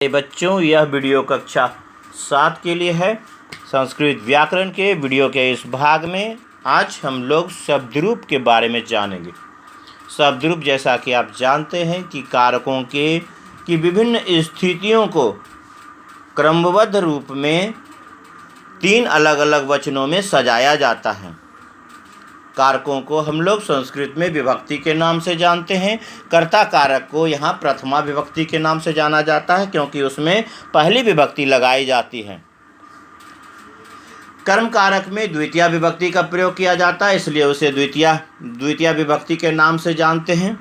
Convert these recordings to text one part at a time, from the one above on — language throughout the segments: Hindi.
बच्चों, यह वीडियो कक्षा 7 के लिए है। संस्कृत व्याकरण के वीडियो के इस भाग में आज हम लोग शब्दरूप के बारे में जानेंगे। शब्दरूप, जैसा कि आप जानते हैं कि कारकों की विभिन्न स्थितियों को क्रमबद्ध रूप में 3 अलग अलग वचनों में सजाया जाता है। कारकों को हम लोग संस्कृत में विभक्ति के नाम से जानते हैं। कर्ता कारक को यहाँ प्रथमा विभक्ति के नाम से जाना जाता है, क्योंकि उसमें पहली विभक्ति लगाई जाती है। कर्म कारक में द्वितीय विभक्ति का प्रयोग किया जाता है, इसलिए उसे द्वितीय विभक्ति के नाम से जानते हैं।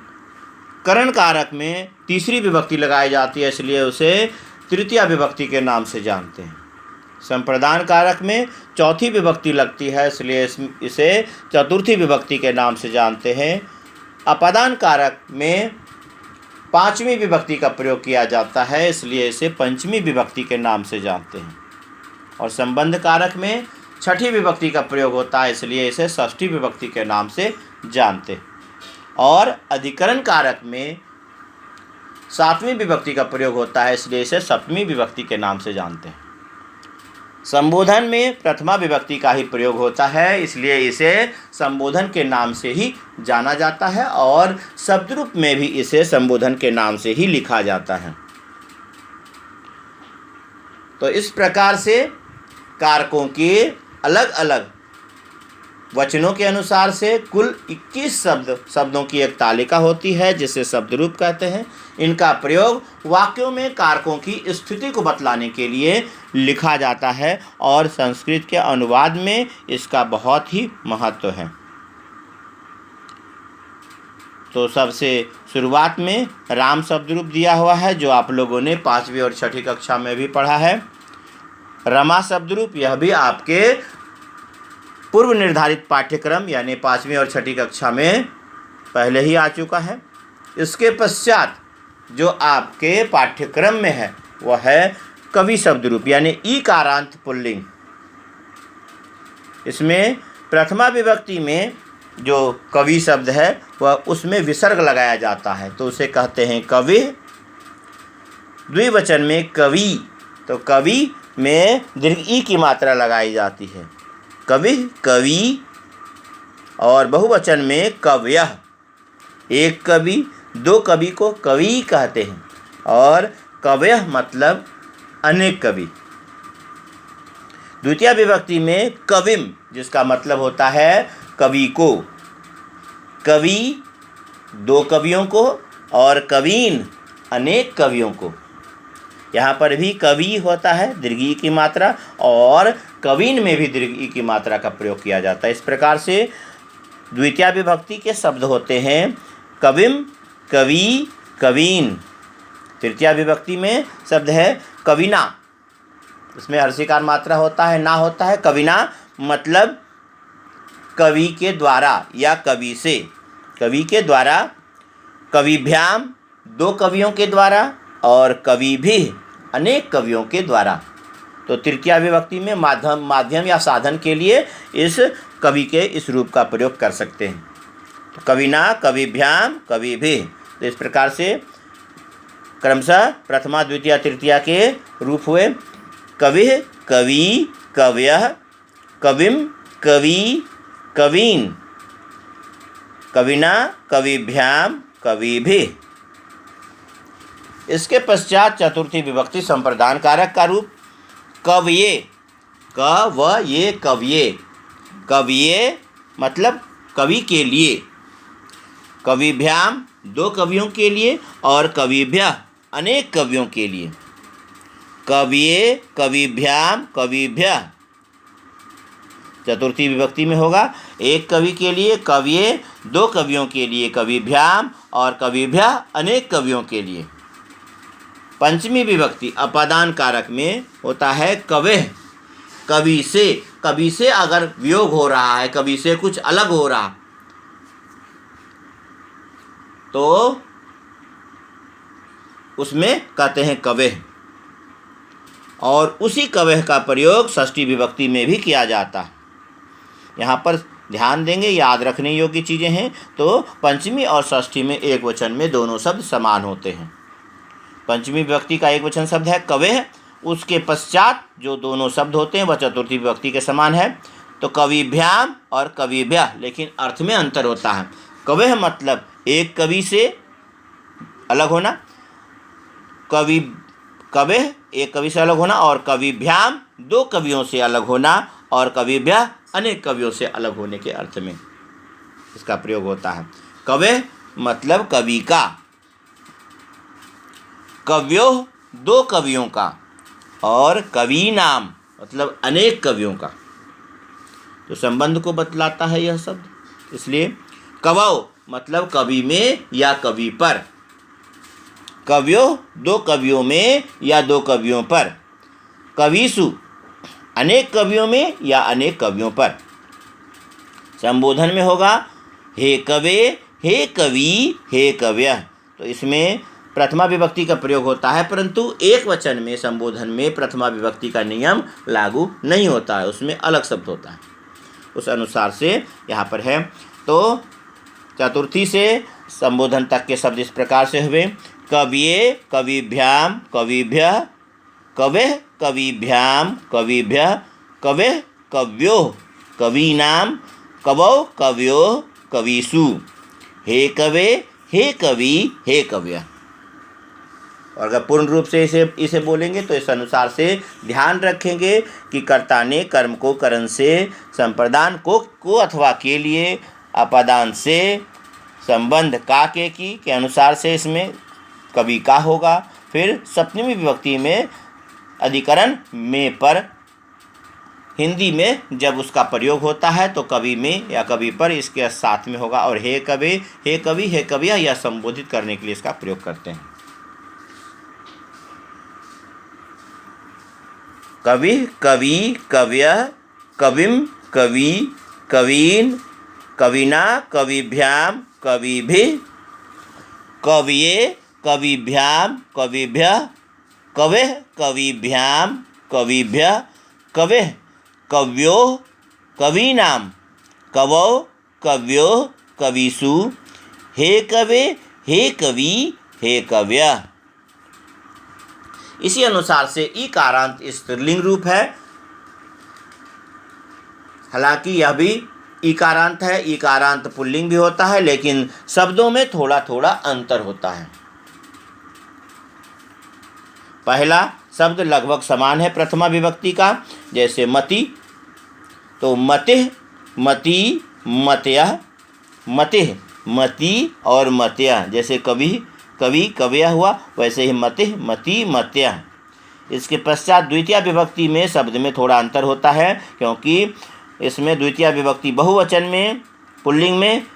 करण कारक में तीसरी विभक्ति लगाई जाती है, इसलिए उसे तृतीय विभक्ति के नाम से जानते हैं। संप्रदान कारक में चौथी विभक्ति लगती है, इसलिए इसे चतुर्थी विभक्ति के नाम से जानते हैं। अपदान कारक में पांचवी विभक्ति का प्रयोग किया जाता है, इसलिए इसे पंचमी विभक्ति के नाम से जानते हैं। और संबंध कारक में छठी विभक्ति का प्रयोग होता है, इसलिए इसे षष्ठी विभक्ति के नाम से जानते हैं। और अधिकरण कारक में सातवीं विभक्ति का प्रयोग होता है, इसलिए इसे सप्तमी विभक्ति के नाम से जानते हैं। संबोधन में प्रथमा विभक्ति का ही प्रयोग होता है, इसलिए इसे संबोधन के नाम से ही जाना जाता है और शब्दरूप में भी इसे संबोधन के नाम से ही लिखा जाता है। तो इस प्रकार से कारकों के अलग अलग वचनों के अनुसार से कुल 21 शब्दों की एक तालिका होती है, जिसे शब्दरूप कहते हैं। इनका प्रयोग वाक्यों में कारकों की स्थिति को बतलाने के लिए लिखा जाता है और संस्कृत के अनुवाद में इसका बहुत ही महत्व है। तो सबसे शुरुआत में राम शब्दरूप दिया हुआ है, जो आप लोगों ने 5वीं और 6ठी कक्षा में भी पढ़ा है। रमा शब्दरूप, यह भी आपके पूर्व निर्धारित पाठ्यक्रम यानी 5वीं और 6ठी कक्षा में पहले ही आ चुका है। इसके पश्चात जो आपके पाठ्यक्रम में है वह है कवि शब्दरूप यानी ईकारांत पुल्लिंग। इसमें प्रथमा विभक्ति में जो कवि शब्द है वह उसमें विसर्ग लगाया जाता है, तो उसे कहते हैं कवि। द्विवचन में कवि, तो कवि में दीर्घ ई की मात्रा लगाई जाती है, कवि कवि। और बहुवचन में कवयः, एक कवि, दो कवि को कवि कहते हैं और कवयः मतलब अनेक कवि। द्वितीय विभक्ति में कविम, जिसका मतलब होता है कवि को, कवि दो कवियों को और कवीन अनेक कवियों को। यहाँ पर भी कवि होता है दीर्घ ई की मात्रा और कवीन में भी दीर्घ ई की मात्रा का प्रयोग किया जाता है। इस प्रकार से द्वितीय विभक्ति के शब्द होते हैं कविम, कवि, कवीन। तृतीय विभक्ति में शब्द है कविना, इसमें हर्षिकार मात्रा होता है, ना होता है। कविना मतलब कवि के द्वारा या कवि से, कवि के द्वारा। कविभ्याम दो कवियों के द्वारा और कवि भी अनेक कवियों के द्वारा। तो तृतीय विभक्ति में माध्यम या साधन के लिए इस कवि के इस रूप का प्रयोग कर सकते हैं। तो कविना, कविभ्याम, कवि भी। तो इस प्रकार से क्रमशः प्रथमा, द्वितीय, तृतीय के रूप हुए कवि, कवि, कवयः, कविम, कवि, कवीन, कविना, कविभ्याम, कवि भी। इसके पश्चात चतुर्थी विभक्ति संप्रदान कारक का रूप कवये, कवये, कवये। कवये मतलब कवि के लिए, कविभ्याम दो कवियों के लिए और कविभ्यः अनेक कवियों के लिए। कवये, कविभ्याम, कविभ्यः। चतुर्थी विभक्ति में होगा एक कवि के लिए कवये, दो कवियों के लिए कविभ्याम और कविभ्यः अनेक कवियों के लिए। पंचमी विभक्ति अपदान कारक में होता है कवेः, कवि से। कवि से अगर वियोग हो रहा है, कवि से कुछ अलग हो रहा, तो उसमें कहते हैं कवेः। और उसी कवेः का प्रयोग षष्ठी विभक्ति में भी किया जाता है। यहाँ पर ध्यान देंगे, याद रखने योग्य चीज़ें हैं। तो पंचमी और षष्ठी में एक वचन में दोनों शब्द समान होते हैं। पंचमी विभक्ति का एक वचन शब्द है कवेह, उसके पश्चात जो दोनों शब्द होते हैं वह चतुर्थी विभक्ति के समान है। तो कविभ्याम और कविभ्यः, लेकिन अर्थ में अंतर होता है। कवेह मतलब एक कवि से अलग होना, कवेह एक कवि से अलग होना, और कविभ्याम दो कवियों से अलग होना, और कविभ्यः अनेक कवियों से अलग होने के अर्थ में इसका प्रयोग होता है। कवेह मतलब कवि का, कव्यो दो कवियों का, और कवि नाम मतलब अनेक कवियों का। तो संबंध को बतलाता है यह शब्द, इसलिए कवौ मतलब कवि में या कवि पर, कव्यो दो कवियों में या दो कवियों पर, कविसु अनेक कवियों में या अनेक कवियों पर। संबोधन में होगा हे कवे, हे कवि, हे कव्यः। तो इसमें प्रथमा विभक्ति का प्रयोग होता है, परंतु एक वचन में संबोधन में प्रथमा विभक्ति का नियम लागू नहीं होता है, उसमें अलग शब्द होता है। उस अनुसार से यहाँ पर है। तो चतुर्थी से संबोधन तक के शब्द इस प्रकार से हुए कविये, कविभ्याम, कविभ्यः, कवेः, कविभ्याम, कविभ्यः, कवेः, कव्यो, कवीनाम, कवौ, कव्यो, कविषु, हे कवे, हे कवि, हे कव्यः। और अगर पूर्ण रूप से इसे बोलेंगे तो इस अनुसार से ध्यान रखेंगे कि कर्ता ने कर्म को करण से, संप्रदान को अथवा के लिए, अपादान से, संबंध का के अनुसार से इसमें कवि का होगा। फिर सप्तमी विभक्ति में अधिकरण में पर हिंदी में जब उसका प्रयोग होता है तो कवि में या कवि पर इसके साथ में होगा। और हे कवे, हे कवि, हे कविया यह संबोधित करने के लिए इसका प्रयोग करते हैं। कवि, कवि, कव्यः, कविम, कवि, कवीन, कविना, कविभ्याम, कविभिः, कविये, कविभ्याम, कविभ्यः, कवेः, कविभ्याम, कविभ्यः, कवेः, कव्यो, कवीनाम, कवौ, कव्यो, कविषु, हे कवे, हे कवि, हे कव्यः। इसी अनुसार से ईकारांत स्त्रीलिंग रूप है। हालांकि यह भी ईकारांत है, ईकारांत पुल्लिंग भी होता है, लेकिन शब्दों में थोड़ा थोड़ा अंतर होता है। पहला शब्द लगभग समान है प्रथमा विभक्ति का, जैसे मति, तो मतिः, मति, मत्यः, मतिः, मति और मत्यः। जैसे कवि, कवि, कव्यः हुआ, वैसे ही मतिः, मति, मत्यः। इसके पश्चात द्वितीय विभक्ति में शब्द में थोड़ा अंतर होता है, क्योंकि इसमें द्वितीय विभक्ति बहुवचन में पुल्लिंग में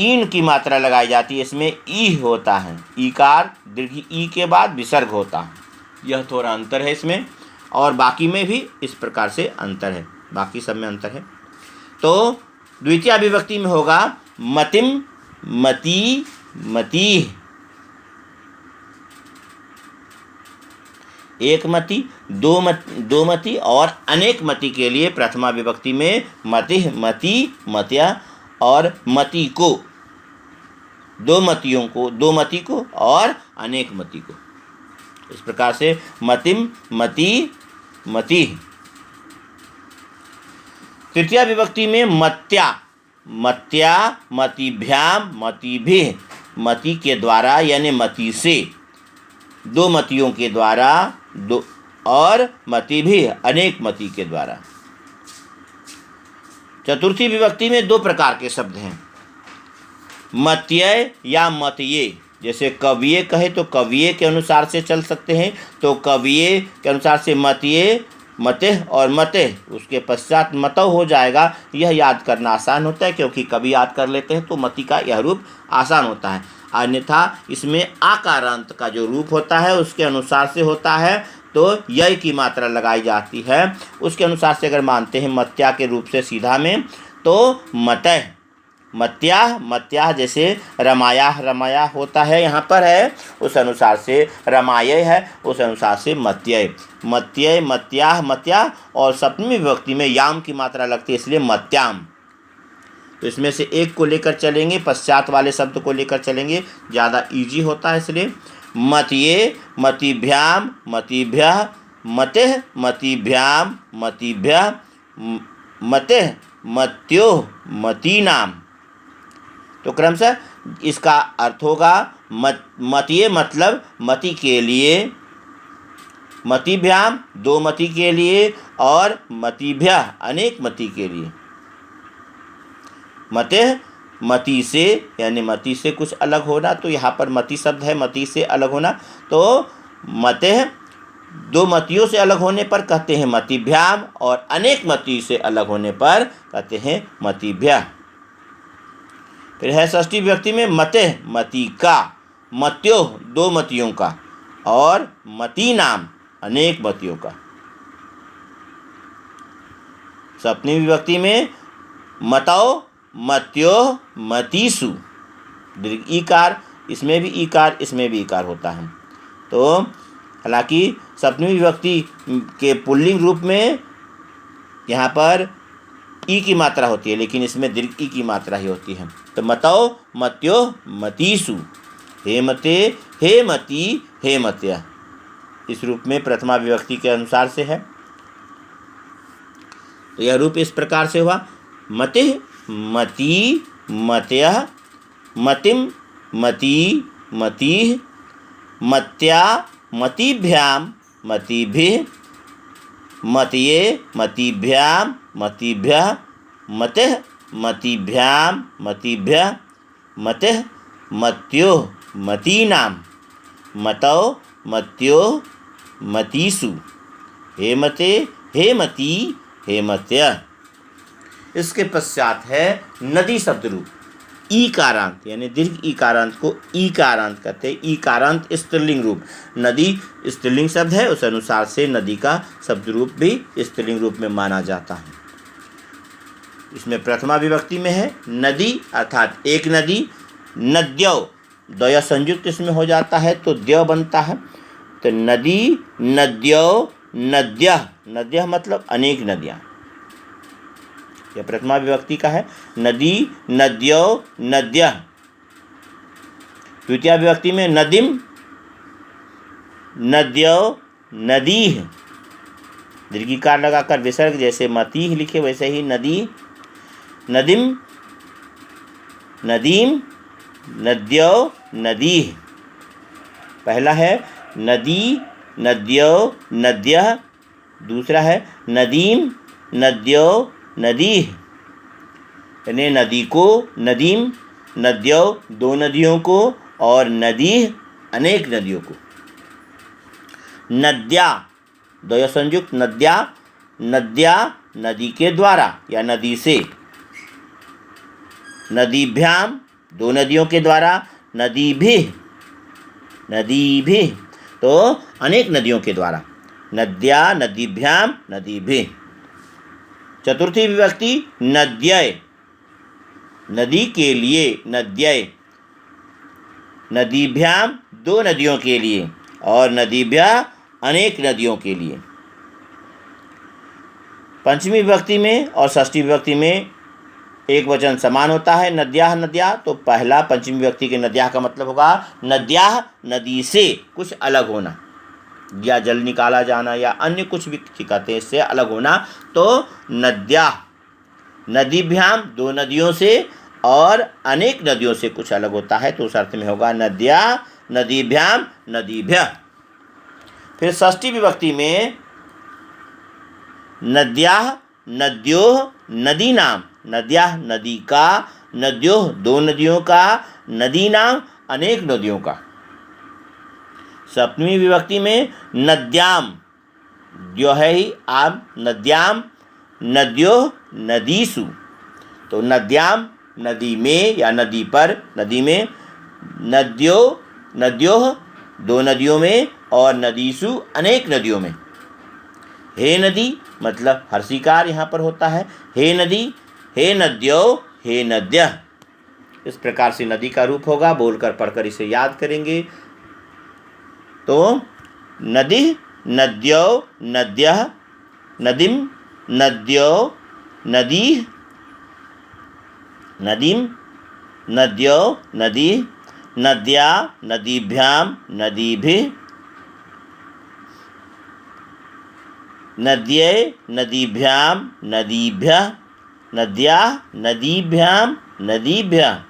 ईन की मात्रा लगाई जाती है, इसमें ई होता है, ईकार दीर्घ ई के बाद विसर्ग होता है। यह थोड़ा अंतर है इसमें, और बाकी में भी इस प्रकार से अंतर है, बाकी सब में अंतर है। तो द्वितीय विभक्ति में होगा मतिम, मति, मति, एक मति, दो मति और अनेक मति के लिए प्रथमा विभक्ति में मतिः, मति, मत्यः और मति को, दो मतियों को, दो मति को और अनेक मति को। इस प्रकार से मतिम, मति, मति। तृतीय विभक्ति में मत्या, मत्या, मतिभ्याम, मतिभिः, मति के द्वारा यानी मति से, दो मतियों के द्वारा, दो और मतिभिः अनेक मति के द्वारा। चतुर्थी विभक्ति में दो प्रकार के शब्द हैं, मत्यय या मतये। जैसे कविये कहे तो कविये के अनुसार से चल सकते हैं, तो कविये के अनुसार से मत्यये, मतेः और मतेः, उसके पश्चात मतौ हो जाएगा। यह याद करना आसान होता है, क्योंकि कवि याद कर लेते हैं तो मति का यह रूप आसान होता है। अन्यथा इसमें आकारांत का जो रूप होता है उसके अनुसार से होता है, तो य की मात्रा लगाई जाती है। उसके अनुसार से अगर मानते हैं मत्या के रूप से सीधा में, तो मतः, मत्याः, मत्याः जैसे रमायाः, रमायाः होता है यहाँ पर है, उस अनुसार से रमायै है, उस अनुसार से मत्यय, मत्यय, मत्याः, मत्याः। और सप्तमी विभक्ति में याम की मात्रा लगती है, इसलिए मत्याम। तो इसमें से एक को लेकर चलेंगे, पश्चात वाले शब्द को लेकर चलेंगे, ज़्यादा इजी होता है इसलिए। मत्ये मतिभ्याम मतिभ्यः मतेः मतिभ्याम मतिभ्यः मतेः मत्योः मतीनाम। तो क्रमशः इसका अर्थ होगा मतिये मतलब मति के लिए, मतिभ्याम दो मति के लिए, और मतिभ्यः अनेक मति के लिए। मतेः मति से यानी मति से कुछ अलग होना, तो यहाँ पर मति शब्द है, मति से अलग होना। तो मतेः दो मतियों से अलग होने पर कहते हैं मतिभ्याम, और अनेक मति से अलग होने पर कहते हैं मतिभ्यः। फिर है षष्ठी विभक्ति में मतेः मति का, मत्योः दो मतियों का, और मतीनाम अनेक मतियों का। सप्तमी विभक्ति में मतौ मत्योः मतीसु, दीर्घ ईकार, इसमें भी ईकार इसमें भी ईकार होता है। तो हालांकि सप्तमी विभक्ति के पुल्लिंग रूप में यहाँ पर ई की मात्रा होती है, लेकिन इसमें दीर्घ ई की मात्रा ही होती है। तो मतौ मत्योः मतीसु, हे मते हे मती हे मत्य, इस रूप में प्रथमा विभक्ति के अनुसार से है। तो यह रूप इस प्रकार से हुआ मतिः मती मत्यः मतिम मती मतिः मत्या मतिभ्याम मतिभिः मत्ये मतिभ्याम मतिभ्यः मतेः मतिभ्याम मतिभ्यः मतेः मत्योः मतीनाम मतौ मत्योः मतीसु, हे मते हे मती हे मत्य। इसके पश्चात है नदी शब्द रूप, ईकारांत यानी दीर्घ ईकारांत को ईकारांत कहते हैं। ईकारांत स्त्रीलिंग रूप, नदी स्त्रीलिंग शब्द है, उस अनुसार से नदी का शब्द रूप भी स्त्रीलिंग रूप में माना जाता है। इसमें प्रथमा विभक्ति में है नदी अर्थात एक नदी, नद्यौ द्वय संयुक्त इसमें हो जाता है तो द्य बनता है। तो नदी नद्यौ नद्यः, नद्यः मतलब अनेक नदियाँ, यह प्रथमा विभक्ति का है। नदी नद्यौ नद्यः। द्वितीय विभक्ति में नदीम नद्यौ नदीः, दीर्घिकार लगाकर विसर्ग, जैसे मतीह लिखे वैसे ही नदी, नदीम नदीम नद्यौ नदीः। पहला है नदी नद्यौ नद्यः, दूसरा है नदीम नद्यौ नदीः, यानी नदी को, नदीम नद्यौ दो नदियों को, और नदीः अनेक नदियों को। नद्या द्वय संयुक्त, नद्या नद्या नदी के द्वारा या नदी से, नदीभ्याम दो नदियों के द्वारा, नदीभिः नदीभिः तो अनेक नदियों के द्वारा, नद्या नदीभ्याम नदीभिः। चतुर्थी विभक्ति नद्यय, नदी के लिए, नद्यय नदीभ्याम दो नदियों के लिए, और नदीभ्यः अनेक नदियों के लिए। पंचमी विभक्ति में और षष्ठी विभक्ति में एक वचन समान होता है, नद्याः नद्या। तो पहला पंचमी विभक्ति के नद्याः का मतलब होगा नद्याः नदी से कुछ अलग होना, या जल निकाला जाना, या अन्य कुछ भी कहते हैं इससे अलग होना। तो नद्याः नदीभ्याम दो नदियों से और अनेक नदियों से कुछ अलग होता है, तो उस अर्थ में होगा नद्या नदीभ्याम नदीभ्यः। फिर षष्ठी विभक्ति में नद्याः नद्योः नदीनाम, नद्याः नदी का, नद्योः दो नदियों का, नदीनाम अनेक नदियों का। सप्तमी विभक्ति में नद्याम, जो है ही आम, नद्याम नद्योः नदीसु। तो नद्याम नदी में या नदी पर, नदी में, नद्योः दो नदियों में, और नदीसु अनेक नदियों में। हे नदी मतलब हर्षिकार यहाँ पर होता है, हे नदी, हे नद्यो, हे नद्यः। इस प्रकार से नदी का रूप होगा, बोलकर पढ़कर इसे याद करेंगे। तो नदी नद्यो नद्यः, नदीम नद्यो नदीः, नदीम नद्यो नदी, नद्या नदीभ्यां नदीभिः, नद्ये नदीभ्यां नदीभ्यः, नद्याः नदीभ्यां नदीभ्यः,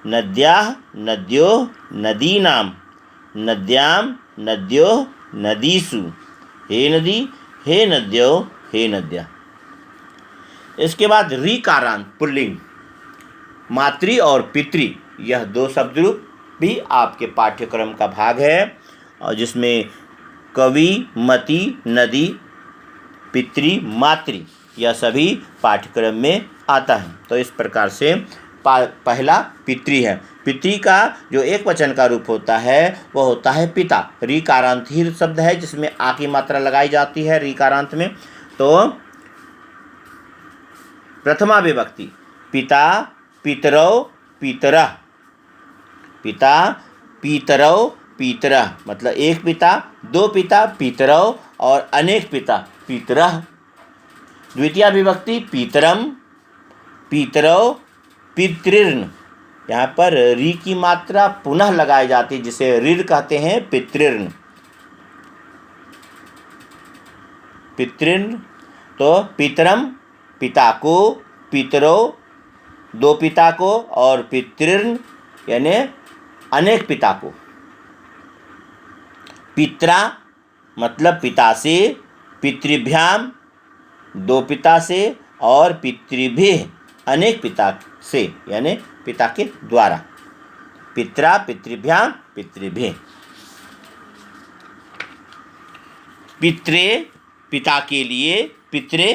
नद्याः नद्योः नदीनां, नद्यां नद्योः नदीषु, हे नदी हे नद्यों हे नद्या। इसके बाद ऋकारांत पुल्लिंग, मातृ और पितृ, यह दो शब्द रूप भी आपके पाठ्यक्रम का भाग है, और जिसमें कवि, मति, नदी, पितृ, मातृ, यह सभी पाठ्यक्रम में आता है। तो इस प्रकार से पहला पितृ है। पितृ का जो एक वचन का रूप होता है वह होता है पिता। ऋकारांत ही शब्द है जिसमें आ की मात्रा लगाई जाती है ऋकारांत में। तो प्रथमा विभक्ति पिता पितरौ पितरः, पिता पितरौ पितरः, मतलब एक पिता, दो पिता पितरौ और अनेक पिता पितरः। द्वितीया विभक्ति पितरम पितरौ पितृर्न, यहाँ पर री की मात्रा पुनः लगाई जाती है जिसे ऋर कहते हैं, पितृर्न, पितृर्न। तो पितरम पिता को, पितरो दो पिता को और पितृर्न यानी अनेक पिता को। पित्रा मतलब पिता से, पितृभ्याम दो पिता से और पितृभिः अनेक पिता से यानी पिता के द्वारा। पित्रा पितृभ्याम पितृभिः। पित्रे पिता के लिए, पित्रे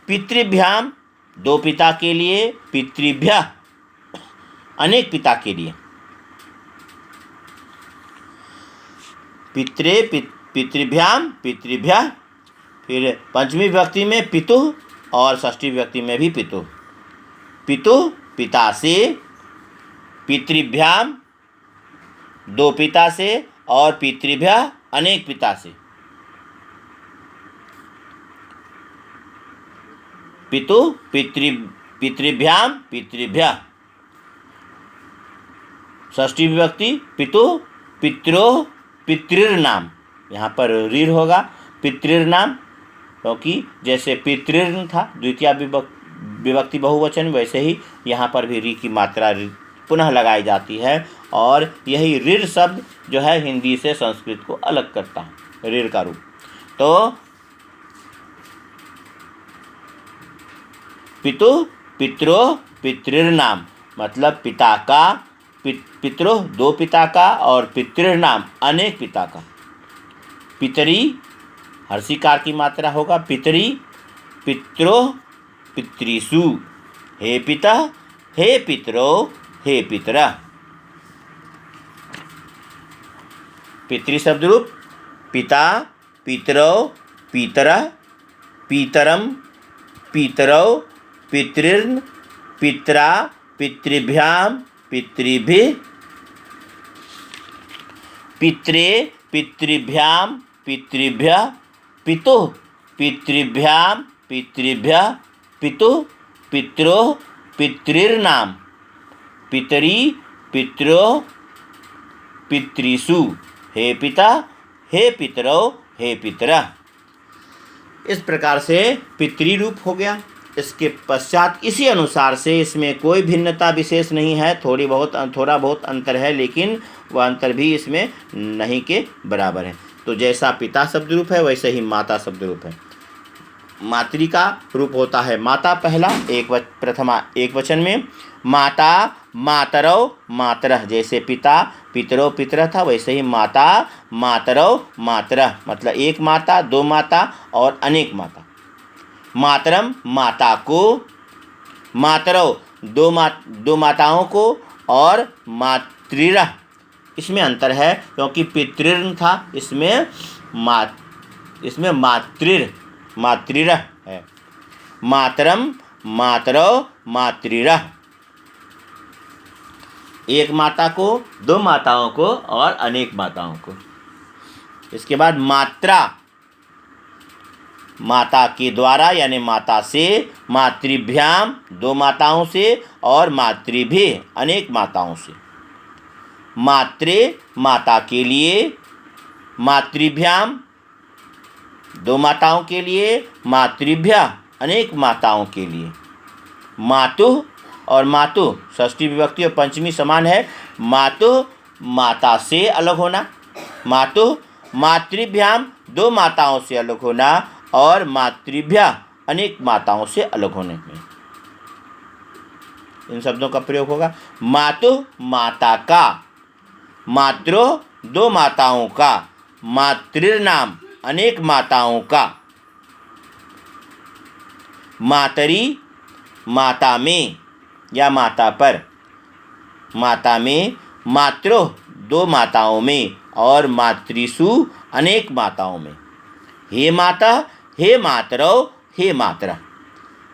पितृभ्याम दो पिता के लिए, पितृभ्यः अनेक पिता के लिए। पित्रे पितृभ्याम पितृभ्यः। फिर पंचमी विभक्ति में पितुः और षष्ठी विभक्ति में भी पितुः। पितुः पिता से, पितृभ्याम दो पिता से और पितृभ्यः अनेक पिता से। पितुः पितृभ्याम पितृभ्यः। षष्ठी विभक्ति पितुः पित्रोः पितृर्नाम, यहाँ पर ऋर होगा पितृर्नाम, क्योंकि जैसे पितृर्न था द्वितीया विभक्ति बहुवचन, वैसे ही यहाँ पर भी ऋ की मात्रा पुनः लगाई जाती है। और यही ऋर शब्द जो है हिंदी से संस्कृत को अलग करता है, ऋर का रूप। तो पितुः पित्रोः पितृर्नाम मतलब पिता का, पित्रोः दो पिता का और पितृर्नाम अनेक पिता का। पितरी हर्षिकार की मात्रा होगा, पितरी पित्रोः पितृषु, हे पितः हे पितरो हे पितरः। पितृ शब्द रूप पिता पितरौ पितरः, पितरम पितरौ पितृर्न पित्रा पितृभ्याम पितृभिः। पित्रे पितृभ्याम पितृभ्यः, पितुः पितृभ्याम पितृभ्यः, पितुः पित्रोः पितृर्नाम, पितरी पित्रोः पितृषु, हे पिता हे पितरौ हे पितरः। इस प्रकार से पितृ रूप हो गया। इसके पश्चात इसी अनुसार से इसमें कोई भिन्नता विशेष नहीं है, थोड़ा बहुत अंतर है, लेकिन वह अंतर भी इसमें नहीं के बराबर है। तो जैसा पिता शब्द रूप है वैसे ही माता शब्द रूप है। मातृ का रूप होता है माता पहला, प्रथमा एक वचन में, माता मातरौ मातरः, जैसे पिता पितरौ पितरः था वैसे ही माता मातरौ मातरः, मतलब एक माता, दो माता और अनेक माता। मातरम माता को, मातरौ दो माताओं को और मातृरः, इसमें अंतर है क्योंकि पितृर्न था, इसमें मातृरः है। मातरम मातरौ मातृरः, एक माता को, दो माताओं को और अनेक माताओं को। इसके बाद मात्रा, माता के द्वारा यानी माता से, मातृभ्याम दो माताओं से और मातृभिः अनेक माताओं से। मात्रे माता के लिए, मातृभ्याम दो माताओं के लिए, मातृभ्या अनेक माताओं के लिए। मातुः और मातुः षष्ठी विभक्ति और पंचमी समान है। मातुः माता से अलग होना, मातुः मातृभ्याम दो माताओं से अलग होना, और मातृभ्या अनेक माताओं से अलग होने में इन शब्दों का प्रयोग होगा। मातुः माता का, मात्रो दो माताओं का, मातृनाम अनेक माताओं का, मातरी माता में या माता पर, माता में, मात्रो दो माताओं में, और मातृसु अनेक माताओं में। हे माता, हे मातरौ, हे मातरा।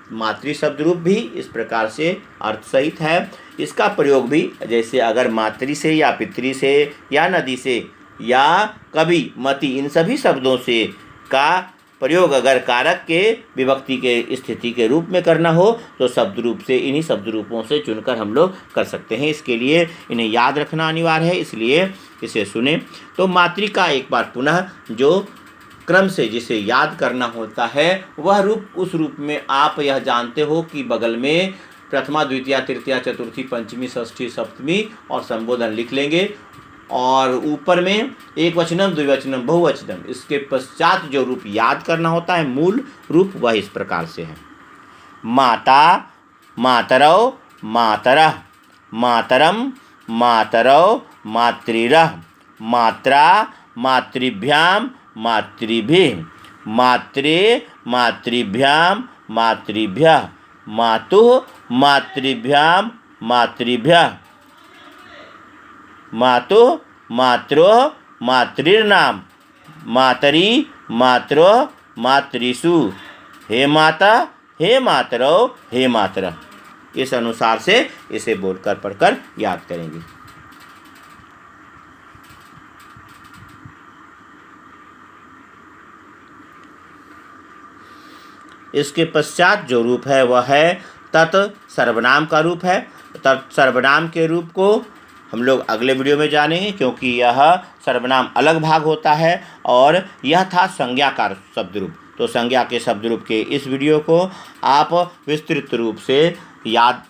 मातृ शब्द रूप भी इस प्रकार से अर्थ सहित है। इसका प्रयोग भी जैसे अगर मातृ से या पितृ से या नदी से या कवि मति इन सभी शब्दों से का प्रयोग अगर कारक के विभक्ति के स्थिति के रूप में करना हो तो शब्द रूप से इन्हीं शब्द रूपों से चुनकर हम लोग कर सकते हैं। इसके लिए इन्हें याद रखना अनिवार्य है, इसलिए इसे सुने। तो मातृ का एक बार पुनः जो क्रम से जिसे याद करना होता है वह रूप, उस रूप में आप यह जानते हो कि बगल में प्रथमा द्वितीया तृतीया चतुर्थी पंचमी षष्ठी सप्तमी और संबोधन लिख लेंगे, और ऊपर में एक वचनम द्विवचनम बहुवचनम इसके पश्चात जो रूप याद करना होता है मूल रूप वह इस प्रकार से है। माता मातरौ मातरः, मातरम मातरौ मातृरः, मात्रा मातृभ्याम मातृभिः, मात्रे मातृभ्याम मातृभ्यः, मातुः मातृभ्याम मातृभ्यः, मातुः मात्रोः मातृर्नाम, मातरी मात्रोः मातृसु, हे माता हे मातरौ हे मातरः। इस अनुसार से इसे बोलकर पढ़कर याद करेंगे। इसके पश्चात जो रूप है वह है तत् सर्वनाम का रूप है। तत् सर्वनाम के रूप को हम लोग अगले वीडियो में जानेंगे, क्योंकि यह सर्वनाम अलग भाग होता है और यह था संज्ञा का शब्द रूप। तो संज्ञा के शब्द रूप के इस वीडियो को आप विस्तृत रूप से याद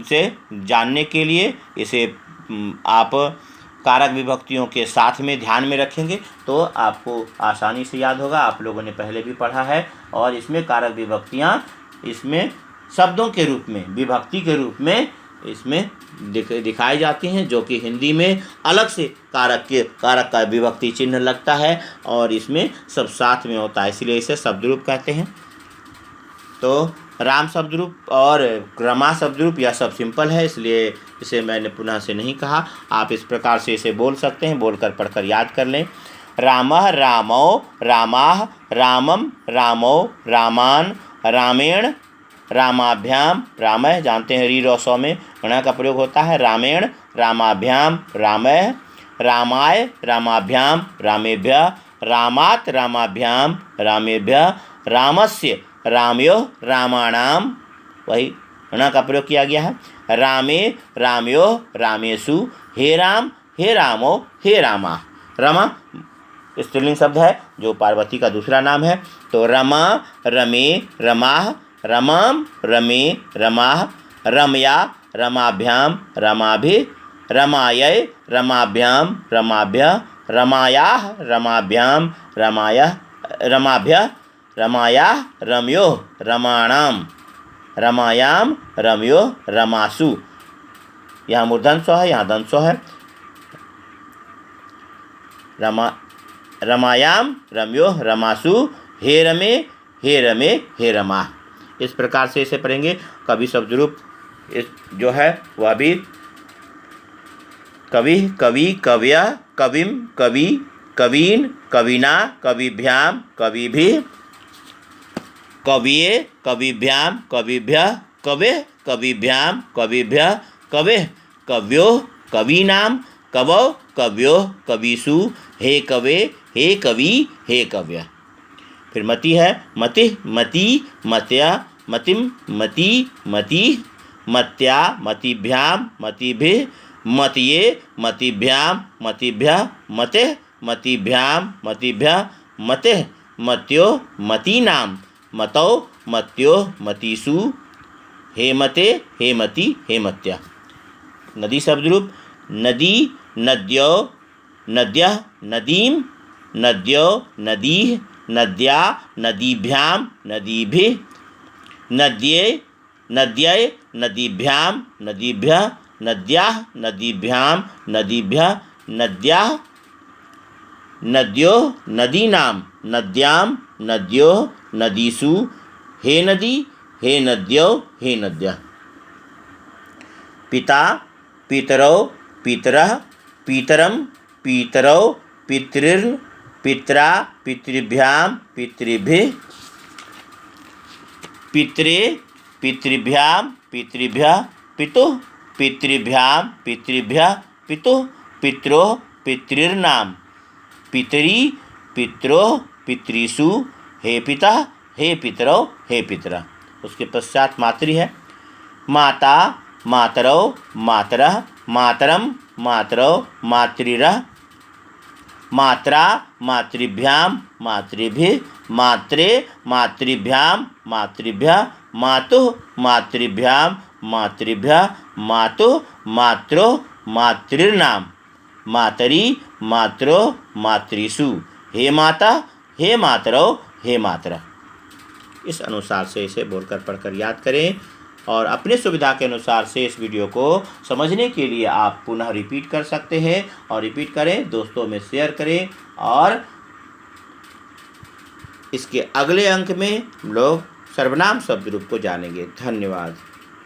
से जानने के लिए इसे आप कारक विभक्तियों के साथ में ध्यान में रखेंगे तो आपको आसानी से याद होगा। आप लोगों ने पहले भी पढ़ा है, और इसमें कारक विभक्तियाँ इसमें शब्दों के रूप में विभक्ति के रूप में इसमें दिखाई जाती हैं, जो कि हिंदी में अलग से कारक का विभक्ति चिन्ह लगता है और इसमें सब साथ में होता है, इसलिए इसे शब्द रूप कहते हैं। तो राम शब्द रूप और रमा शब्द रूप यह सब सिंपल है, इसलिए इसे मैंने पुनः से नहीं कहा। आप इस प्रकार से इसे बोल सकते हैं, बोलकर पढ़कर याद कर लें। रामः रामौ रामाः रामम रामौ रामान रामेण रामाभ्याम रामः, जानते हैं री रसौ में ण का प्रयोग होता है। रामेण रामाभ्याम रामः, रामाय रामाभ्याम रामेभ्यः, रामात् रामाभ्याम रामेभ्यः, रामस्य रामयोः रामाणाम, वही ण का प्रयोग किया गया है। रामे रामयोः रामेषु, हे राम हे रामो हे रामा। रमा स्त्रीलिंग शब्द है जो पार्वती का दूसरा नाम है। तो रमा रमे रमाः, रमाम रमे रमाः, रमया रमाभ्याम रमाभिः, रमायै रमाभ्याम रमाभ्यः, रमायाः रमाभ्याम रमायः रमाभ्यः, रमायाः रमयोः रमाणाम, रमायाम रमयोः रमासु। यहाँ मूर्धन स्व है, यहाँ दंत स्व है। रमायाम रमयोः रमासु, हे रमे हे रमे हे रमा। इस प्रकार से इसे पढ़ेंगे। कवि शब्द रूप इस जो है वह भी कवि कवि कव्य कविम कवि कवीन कविना कविभ्याम कविभिः, कविये कविभ्याम कविभ्यः, कवे कविभ्याम कविभ्यः, कवे कव्यो कवीनाम, कवौ कव्यो कविषु, हे कवे हे कवि हे कव्य। फिर मति है। मति मति मत्या मतिम मति मति, मत्या मतिभ्याम मतिभिः, मतये मतिभ्याम मतिभ्यः मतेः मतिभ्याम मतिभ्यः मतेः मत्यो मतीनाम मतौ मत्यो मतीषु हे मते हे मति हे मत्या। नदी शब्द रूप नदी नद्यो नद्यः नदीम नद्यो नदीः नद्या नदीभ्याम नदीभिः नद्ये नद्यै नदीभ्याम नदीभ्यः नद्याः नदीभ्याम नदीभ्यः नद्याः नद्योः नदीनां नद्यां नद्योः नदीषु हे नदी हे नद्यो हे नद्यः। पिता पितरौ पितरः पितरं पितरौ पितृन् पित्रा पितृभ्यां पितृभिः पित्रे पितृभ्यां पितृभ्यः पितुः पितृभ्यां पितृभ्यः पितुः पित्रोः पितॄणां पितरी पित्रोः पितृषु हे पिता हे पितरौ हे पितरः। उसके पश्चात मातृ है। माता मातरौ मातरः मातरम मातरौ मातृरः मात्रा मातृभ्यां मातृभिः मात्रे मातृभ्यां मातृभ्यः मातुः मातृभ्यां मातृभ्यः मातुः मात्रोः मातॄणां मातरी मात्रोः मातृषु हे माता हे मातरौ हे मातरः। इस अनुसार से इसे बोलकर पढ़कर याद करें और अपने सुविधा के अनुसार से इस वीडियो को समझने के लिए आप पुनः रिपीट कर सकते हैं और रिपीट करें, दोस्तों में शेयर करें और इसके अगले अंक में हम लोग सर्वनाम शब्द रूप को जानेंगे। धन्यवाद।